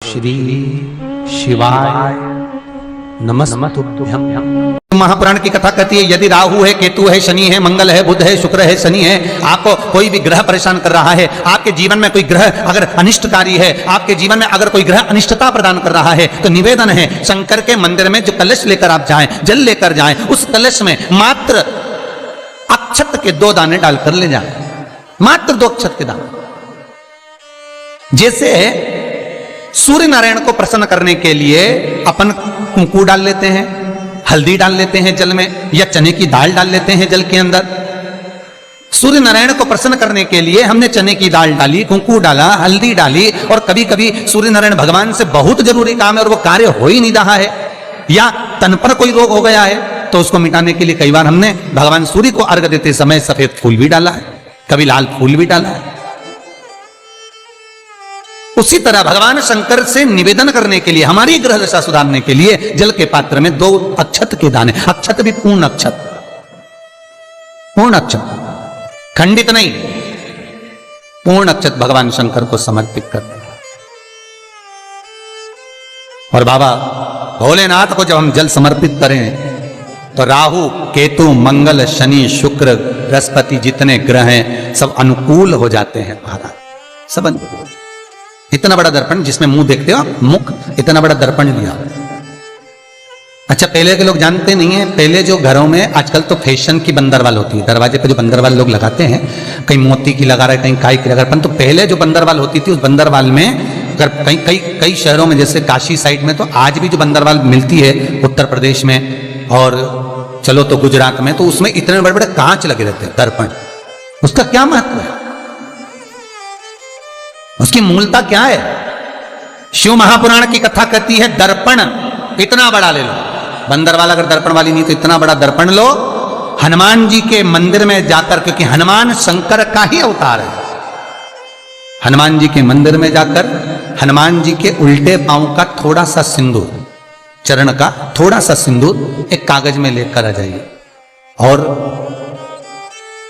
श्री शिवाय नमस्तुभ्यं। महापुराण की कथा कहती है यदि राहु है, केतु है, शनि है, मंगल है, बुध है, शुक्र है, शनि है, आपको कोई भी ग्रह परेशान कर रहा है, आपके जीवन में कोई ग्रह अगर अनिष्टकारी है, आपके जीवन में अगर कोई ग्रह अनिष्टता प्रदान कर रहा है, तो निवेदन है शंकर के मंदिर में जो कलश लेकर आप जाएं, जल लेकर जाएं, उस कलश में मात्र अक्षत के 2 दाने डालकर ले जाएं, मात्र 2 अक्षत के दाने। जैसे सूर्य नारायण को प्रसन्न करने के लिए अपन कुंकू डाल लेते हैं, हल्दी डाल लेते हैं जल में, या चने की दाल डाल लेते हैं जल के अंदर। सूर्य नारायण को प्रसन्न करने के लिए हमने चने की दाल डाली, कुंकू डाला, हल्दी डाली, और कभी कभी सूर्य नारायण भगवान से बहुत जरूरी काम है और वो कार्य हो ही नहीं रहा है, या तन पर कोई रोग हो गया है, तो उसको मिटाने के लिए कई बार हमने भगवान सूर्य को अर्घ देते समय सफेद फूल भी डाला है, कभी लाल फूल भी डाला है। उसी तरह भगवान शंकर से निवेदन करने के लिए, हमारी ग्रह दशा सुधारने के लिए जल के पात्र में 2 अक्षत के दाने, अक्षत भी पूर्ण अक्षत, पूर्ण अक्षत, खंडित नहीं, पूर्ण अक्षत भगवान शंकर को समर्पित करते हैं। और बाबा भोलेनाथ को जब हम जल समर्पित करें तो राहु, केतु, मंगल, शनि, शुक्र, बृहस्पति जितने ग्रह हैं सब अनुकूल हो जाते हैं महाराज, सब अनुकूल। इतना बड़ा दर्पण जिसमें मुंह देखते हो, मुख, इतना बड़ा दर्पण लिया। अच्छा, पहले के लोग जानते नहीं है, पहले जो घरों में, आजकल तो फैशन की बंदरवाल होती है, दरवाजे पे जो बंदरवाल लोग लगाते हैं, कहीं मोती की लगा रहे, कहीं काय की लगा रहे, परंतु पहले जो बंदरवाल होती थी, उस बंदरवाल में अगर कई शहरों में, जैसे काशी साइड में, तो आज भी जो बंदरवाल मिलती है उत्तर प्रदेश में, और चलो तो गुजरात में, तो उसमें इतने बड़े बड़े कांच लगे रहते हैं, दर्पण। उसका क्या महत्व है, उसकी मूलता क्या है? शिव महापुराण की कथा कहती है दर्पण इतना बड़ा ले लो, बंदरवाल अगर दर्पण वाली नहीं तो इतना बड़ा दर्पण लो, हनुमान जी के मंदिर में जाकर, क्योंकि हनुमान शंकर का ही अवतार है, हनुमान जी के मंदिर में जाकर हनुमान जी के उल्टे पांव का थोड़ा सा सिंदूर, चरण का थोड़ा सा सिंदूर एक कागज में लेकर आ जाइए, और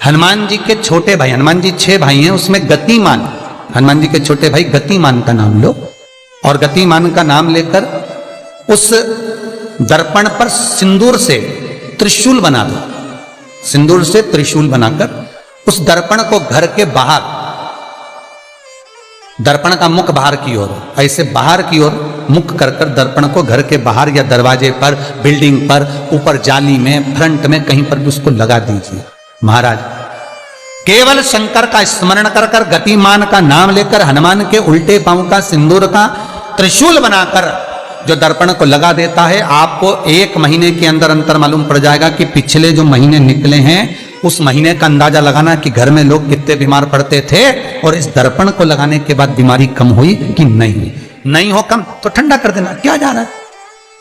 हनुमान जी के छोटे भाई, हनुमान जी 6 भाई हैं, उसमें गतिमान, हनुमान जी के छोटे भाई गतिमान का नाम लो, और गतिमान का नाम लेकर उस दर्पण पर सिंदूर से त्रिशूल बना दो, सिंदूर से त्रिशूल बनाकर उस दर्पण को घर के बाहर, दर्पण का मुख बाहर की ओर, ऐसे बाहर की ओर मुख कर कर दर्पण को घर के बाहर या दरवाजे पर, बिल्डिंग पर, ऊपर जाली में, फ्रंट में, कहीं पर भी उसको लगा दीजिए। महाराज केवल शंकर का स्मरण कर कर, गतिमान का नाम लेकर, हनुमान के उल्टे पांव का सिंदूर का त्रिशूल बनाकर जो दर्पण को लगा देता है, आपको 1 महीने के अंदर अंतर मालूम पड़ जाएगा कि पिछले जो महीने निकले हैं उस महीने का अंदाजा लगाना कि घर में लोग कितने बीमार पड़ते थे, और इस दर्पण को लगाने के बाद बीमारी कम हुई कि नहीं हो कम तो ठंडा कर देना, क्या जा रहा है,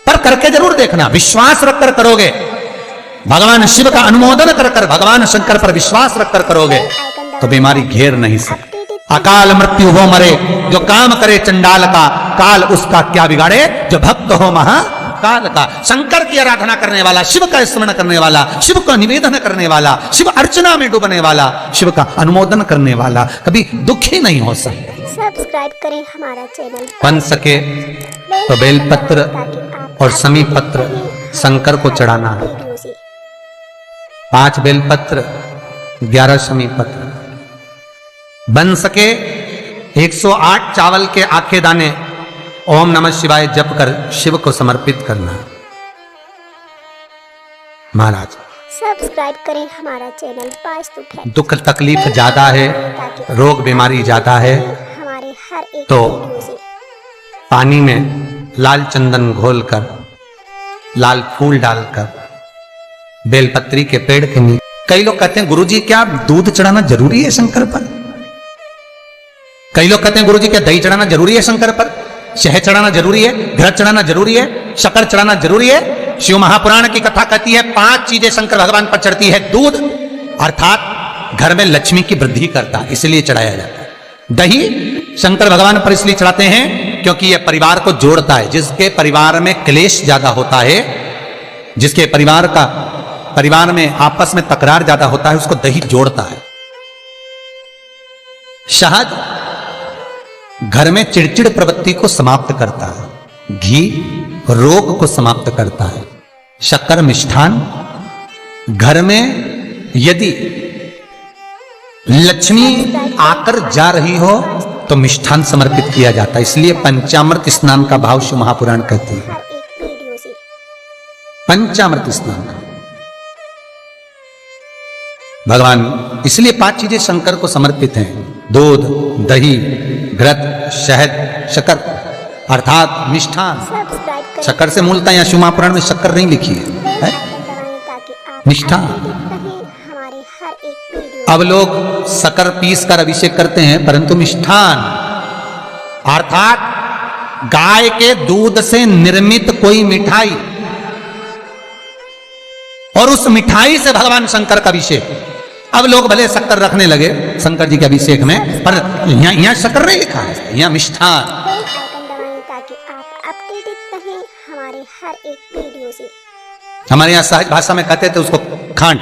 पर करके जरूर देखना, विश्वास रखकर करोगे, भगवान शिव का अनुमोदन कर कर, भगवान शंकर पर विश्वास रखकर करोगे तो बीमारी घेर नहीं सकती। अकाल मृत्यु हो मरे जो काम करे चंडाल का, काल उसका क्या बिगाड़े जो भक्त हो महाकाल का। शंकर की आराधना करने वाला, शिव का स्मरण करने वाला, शिव का निवेदन करने वाला, शिव अर्चना में डूबने वाला, शिव का अनुमोदन करने वाला कभी दुखी नहीं हो सकता। सब्सक्राइब करें हमारा चैनल, बन सके तो बेलपत्र और समी पत्र शंकर को चढ़ाना है, 5 बेलपत्र, 11 समी पत्र, बन सके 108 चावल के आखे दाने ओम नमः शिवाय जप कर शिव को समर्पित करना। महाराज सब्सक्राइब करें हमारा चैनल, दुख तकलीफ ज्यादा है, रोग बीमारी ज्यादा है, हमारे हर एक तो वीडियो से पानी में लाल चंदन घोलकर, लाल फूल डालकर, बेलपत्री के पेड़ के नीचे। कई लोग कहते हैं गुरुजी क्या दूध चढ़ाना जरूरी है शंकर पर? कई लोग कहते हैं गुरुजी क्या दही चढ़ाना जरूरी है शंकर पर? शहद चढ़ाना जरूरी है? घृत चढ़ाना जरूरी है? शक्कर चढ़ाना जरूरी है? शिव महापुराण की कथा कहती है 5 चीजें शंकर भगवान पर चढ़ती है। दूध अर्थात घर में लक्ष्मी की वृद्धि करता है, इसलिए चढ़ाया जाता है। दही शंकर भगवान पर इसलिए चढ़ाते हैं क्योंकि यह परिवार को जोड़ता है। जिसके परिवार में क्लेश ज्यादा होता है, जिसके परिवार में आपस में तकरार ज्यादा होता है, उसको दही जोड़ता है। शहद घर में चिड़चिड़ प्रवृत्ति को समाप्त करता है, घी रोग को समाप्त करता है, शक्कर मिष्ठान। घर में यदि लक्ष्मी आकर जा रही हो तो मिष्ठान समर्पित किया जाता है। इसलिए पंचामृत स्नान का भाव शिव महापुराण कहते हैं। हर एक वीडियो से पंचामृत स्नान का भगवान, इसलिए 5 चीजें शंकर को समर्पित हैं: दूध, दही, घृत, शहद, शक्कर अर्थात मिष्ठान। सब्सक्राइब करें, शक्कर से मूलतः यहाँ शिव महापुराण में शक्कर नहीं लिखी है, बेल है? आइकन दबाएं ताकि आप मिष्ठान। अपडेटेड रहें हमारे हर एक वीडियो। अब लोग शक्कर पीस कर अभिषेक करते हैं, परंतु मिष्ठान अर्थात गाय के दूध से निर्मित कोई मिठाई, और उस मिठाई से भगवान शंकर का अभिषेक। अब लोग भले शक्कर रखने लगे शंकर जी के अभिषेक में, पर यहाँ शक्कर नहीं लिखा है, यहाँ मिष्ठान। बेल आइकन दबाएं ताकि आप अपडेटेड रहें हमारे हर एक वीडियो से। हमारे यहाँ सहज भाषा में कहते थे उसको खांड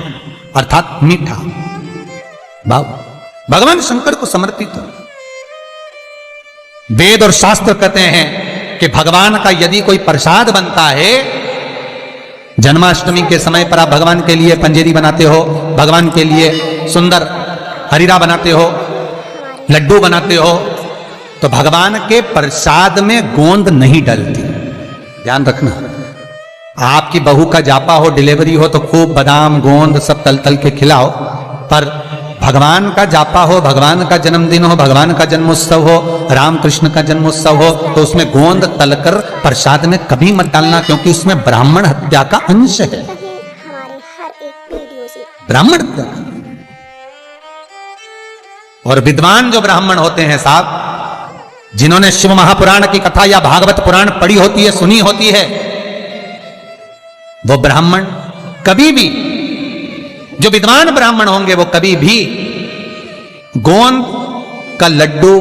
अर्थात मीठा भाव भगवान शंकर को समर्पित हो। वेद और शास्त्र कहते हैं कि भगवान का यदि कोई प्रसाद बनता है, जन्माष्टमी के समय पर आप भगवान के लिए पंजेरी बनाते हो, भगवान के लिए सुंदर हरीरा बनाते हो, लड्डू बनाते हो, तो भगवान के प्रसाद में गोंद नहीं डलती। ध्यान रखना, आपकी बहू का जापा हो, डिलीवरी हो तो खूब बादाम गोंद सब तल तल के खिलाओ, पर भगवान का जापा हो, भगवान का जन्मदिन हो, भगवान का जन्मोत्सव हो, रामकृष्ण का जन्मोत्सव हो, तो उसमें गोंद तलकर प्रसाद में कभी मत डालना, क्योंकि उसमें ब्राह्मण हत्या का अंश है। रहें हमारे हर एक वीडियो से। ब्राह्मण हत्या का। और विद्वान जो ब्राह्मण होते हैं साहब, जिन्होंने शिव महापुराण की कथा या भागवत पुराण पढ़ी होती है, सुनी होती है, वो ब्राह्मण कभी भी, जो विद्वान ब्राह्मण होंगे वो कभी भी गोंद का लड्डू,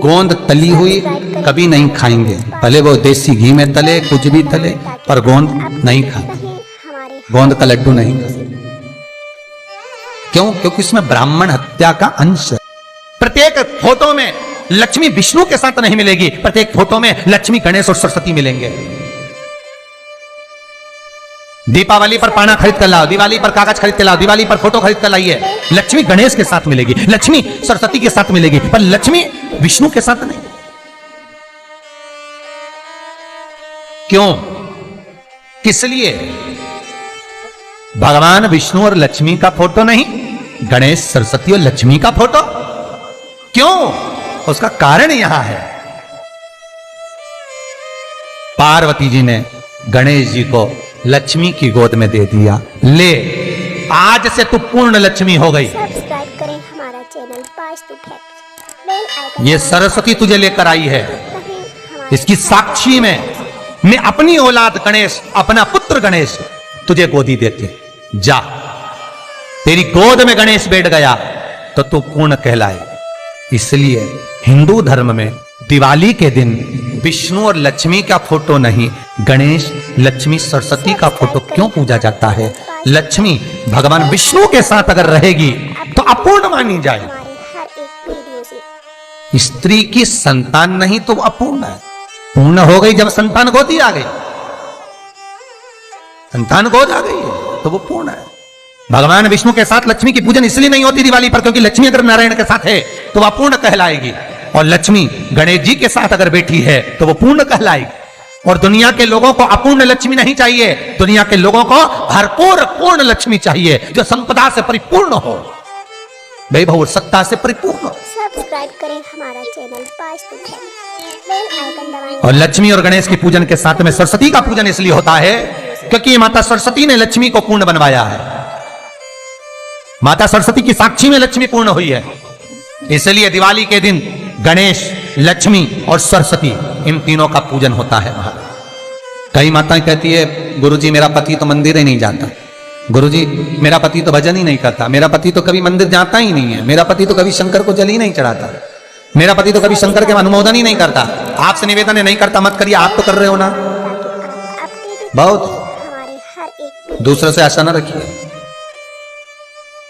गोंद तली हुई कभी नहीं खाएंगे। भले वो देसी घी में तले, कुछ भी तले, पर गोंद नहीं खाते, रहें हमारे गोंद का लड्डू नहीं खाते। क्यों? क्योंकि इसमें ब्राह्मण हत्या का अंश है। प्रत्येक फोटो में लक्ष्मी विष्णु के साथ नहीं मिलेगी, प्रत्येक फोटो में लक्ष्मी गणेश और सरस्वती मिलेंगे। दीपावली पर पाना खरीद कर लाओ, दिवाली पर कागज खरीद कर लाओ, दिवाली पर फोटो खरीद कर लाइए, लक्ष्मी गणेश के साथ मिलेगी, लक्ष्मी सरस्वती के साथ मिलेगी, पर लक्ष्मी विष्णु के साथ नहीं। क्यों? किस लिए? भगवान विष्णु और लक्ष्मी का फोटो नहीं, गणेश सरस्वती और लक्ष्मी का फोटो। क्यों? उसका कारण यहां है, पार्वती जी ने गणेश जी को लक्ष्मी की गोद में दे दिया। ले, आज से तू पूर्ण लक्ष्मी हो गई। सब्सक्राइब करें हमारा channel Vastu fact. Bell icon ये सरस्वती तुझे लेकर आई है, रहें हमारे इसकी साक्षी में मैं अपनी औलाद गणेश, अपना पुत्र गणेश तुझे गोदी देती। जा, तेरी गोद में गणेश बैठ गया तो तू पूर्ण कहलाए। इसलिए हिंदू धर्म में दिवाली के दिन विष्णु और लक्ष्मी का फोटो नहीं, गणेश, लक्ष्मी, सरस्वती का फोटो क्यों पूजा जाता है? लक्ष्मी भगवान विष्णु के साथ अगर रहेगी तो अपूर्ण मानी जाए। हमारे हर एक वीडियो से। स्त्री की संतान नहीं तो वो अपूर्ण है। पूर्ण हो गई जब संतान गोदी आ गई, संतान गोद आ गई है तो वो पूर्ण है। भगवान विष्णु के साथ लक्ष्मी की पूजन इसलिए नहीं होती दिवाली पर, क्योंकि लक्ष्मी अगर नारायण के साथ है तो वह अपूर्ण कहलाएगी, और लक्ष्मी गणेश जी के साथ अगर बैठी है तो वो पूर्ण कहलाएगी। और दुनिया के लोगों को अपूर्ण लक्ष्मी नहीं चाहिए, दुनिया के लोगों को भरपूर पूर्ण लक्ष्मी चाहिए, जो संपदा से परिपूर्ण हो, वैभव और सत्ता से परिपूर्ण हो। सब्सक्राइब करें हमारा channel Vastu fact. Bell icon दबाएं। और लक्ष्मी और गणेश के पूजन के साथ में सरस्वती का पूजन इसलिए होता है क्योंकि माता सरस्वती ने लक्ष्मी को पूर्ण बनवाया है। माता सरस्वती की साक्षी में लक्ष्मी पूर्ण हुई है। इसलिए दिवाली के दिन गणेश, लक्ष्मी और सरस्वती, इन तीनों का पूजन होता है। कई माताएं कहती है, गुरुजी मेरा पति तो मंदिर ही नहीं जाता, गुरुजी मेरा पति तो भजन ही नहीं करता, मेरा पति तो कभी मंदिर जाता ही नहीं है, मेरा पति तो कभी शंकर को जल ही नहीं चढ़ाता, मेरा पति तो कभी शंकर के अनुमोदन ही नहीं करता। आपसे निवेदन है, नहीं करता मत करिए, आप तो कर रहे हो ना। बहुत हमारे हर एक दूसरे से आशा न रखिए,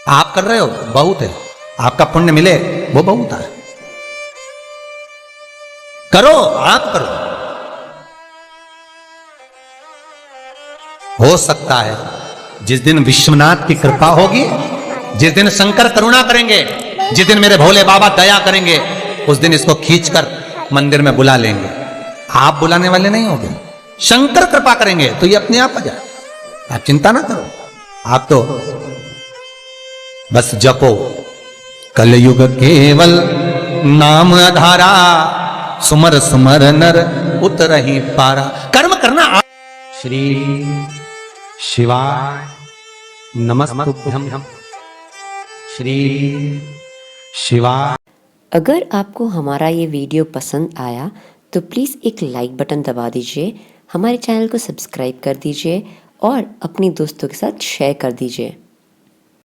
आप कर रहे हो बहुत है, आपका पुण्य मिले वो बहुत है। करो, आप करो। हो सकता है जिस दिन विश्वनाथ की कृपा होगी, जिस दिन शंकर करुणा करेंगे, जिस दिन मेरे भोले बाबा दया करेंगे, उस दिन इसको खींचकर मंदिर में बुला लेंगे। आप बुलाने वाले नहीं होंगे, शंकर कृपा करेंगे तो ये अपने आप आ जाए। आप चिंता ना करो, आप तो बस जपो कलयुग केवल नाम आधारा, सुमर सुमर नर उतरहि पारा। कर्म करना। श्री शिवाय नमस्तुभ्यं। श्री शिवाय। अगर आपको हमारा ये वीडियो पसंद आया तो प्लीज़ एक लाइक बटन दबा दीजिए, हमारे चैनल को सब्सक्राइब कर दीजिए और अपने दोस्तों के साथ शेयर कर दीजिए।